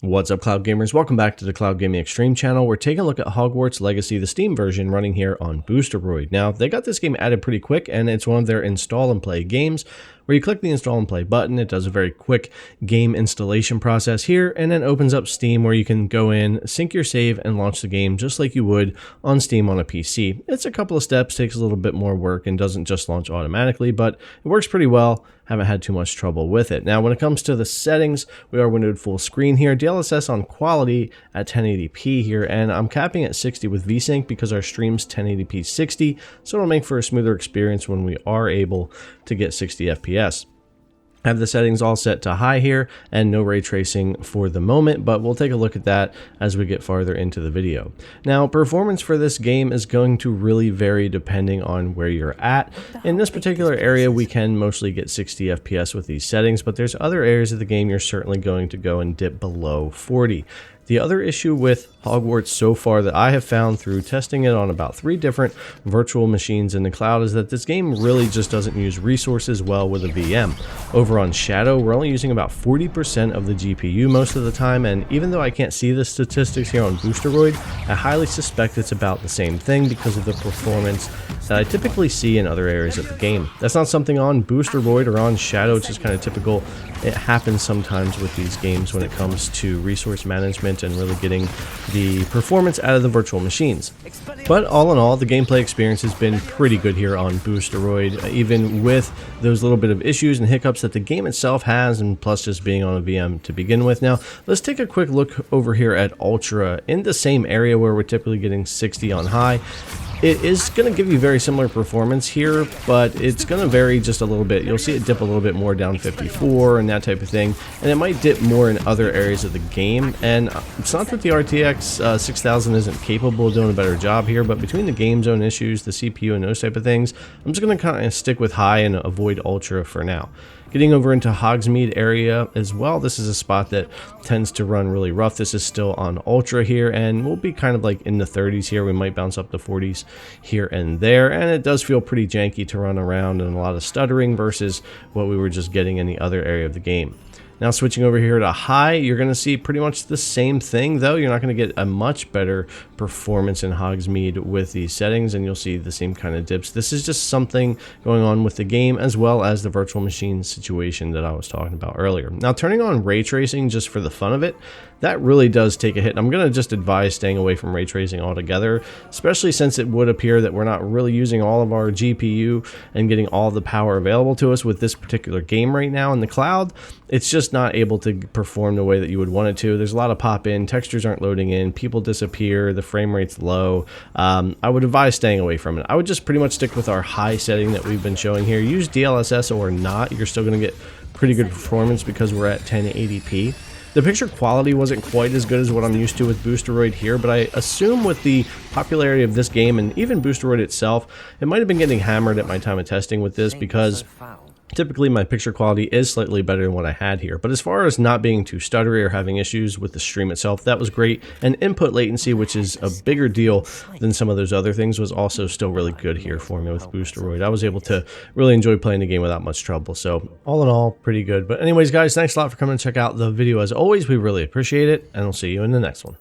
What's up, Cloud Gamers? Welcome back to the Cloud Gaming Extreme channel. We're taking a look at Hogwarts Legacy, the Steam version running here on Boosteroid. Now, they got this game added pretty quick, and it's one of their install and play games where you click the install and play button. It does a very quick game installation process here, and then opens up Steam where you can go in, sync your save, and launch the game just like you would on Steam on a PC. It's a couple of steps, takes a little bit more work, and doesn't just launch automatically, but it works pretty well. Haven't had too much trouble with it. Now, when it comes to the settings, we are windowed full screen here. DLSS on quality at 1080p here, and I'm capping at 60 with VSync because our stream's 1080p 60, so it'll make for a smoother experience when we are able to get 60 FPS. I have the settings all set to high here and no ray tracing for the moment, but we'll take a look at that as we get farther into the video. Now, performance for this game is going to really vary depending on where you're at. In this particular area, we can mostly get 60 FPS with these settings, but there's other areas of the game you're certainly going to go and dip below 40. The other issue with Hogwarts so far that I have found through testing it on about 3 different virtual machines in the cloud is that this game really just doesn't use resources well with a VM. Over on Shadow, we're only using about 40% of the GPU most of the time, and even though I can't see the statistics here on Boosteroid, I highly suspect it's about the same thing because of the performance that I typically see in other areas of the game. That's not something on Boosteroid or on Shadow, it's just kind of typical. It happens sometimes with these games when it comes to resource management and really getting the performance out of the virtual machines. But all in all, the gameplay experience has been pretty good here on Boosteroid, even with those little bit of issues and hiccups that the game itself has, and plus just being on a VM to begin with. Now, let's take a quick look over here at Ultra in the same area where we're typically getting 60 on high. It is going to give you very similar performance here, but it's going to vary just a little bit. You'll see it dip a little bit more down 54 and that type of thing, and it might dip more in other areas of the game. And it's not that the RTX 6000 isn't capable of doing a better job here, but between the game zone issues, the CPU, and those type of things, I'm just going to kind of stick with high and avoid Ultra for now. Getting over into Hogsmeade area as well, this is a spot that tends to run really rough. This is still on Ultra here, and we'll be kind of like in the 30s here. We might bounce up to 40s here and there, and it does feel pretty janky to run around and a lot of stuttering versus what we were just getting in the other area of the game. Now, switching over here to high, you're going to see pretty much the same thing, though. You're not going to get a much better performance in Hogsmeade with these settings, and you'll see the same kind of dips. This is just something going on with the game as well as the virtual machine situation that I was talking about earlier. Now, turning on ray tracing just for the fun of it, that really does take a hit. I'm going to just advise staying away from ray tracing altogether, especially since it would appear that we're not really using all of our GPU and getting all the power available to us with this particular game right now in the cloud. It's just not able to perform the way that you would want it to. There's a lot of pop-in, textures aren't loading in, people disappear, the frame rate's low. I would advise staying away from it. I would just pretty much stick with our high setting that we've been showing here. Use DLSS or not, you're still going to get pretty good performance because we're at 1080p. The picture quality wasn't quite as good as what I'm used to with Boosteroid here, but I assume with the popularity of this game and even Boosteroid itself, it might have been getting hammered at my time of testing with this because typically my picture quality is slightly better than what I had here. But as far as not being too stuttery or having issues with the stream itself, that was great. And input latency, which is a bigger deal than some of those other things, was also still really good here for me with Boosteroid. I was able to really enjoy playing the game without much trouble. So all in all, pretty good. But anyways, guys, thanks a lot for coming and check out the video. As always, we really appreciate it, and I'll see you in the next one.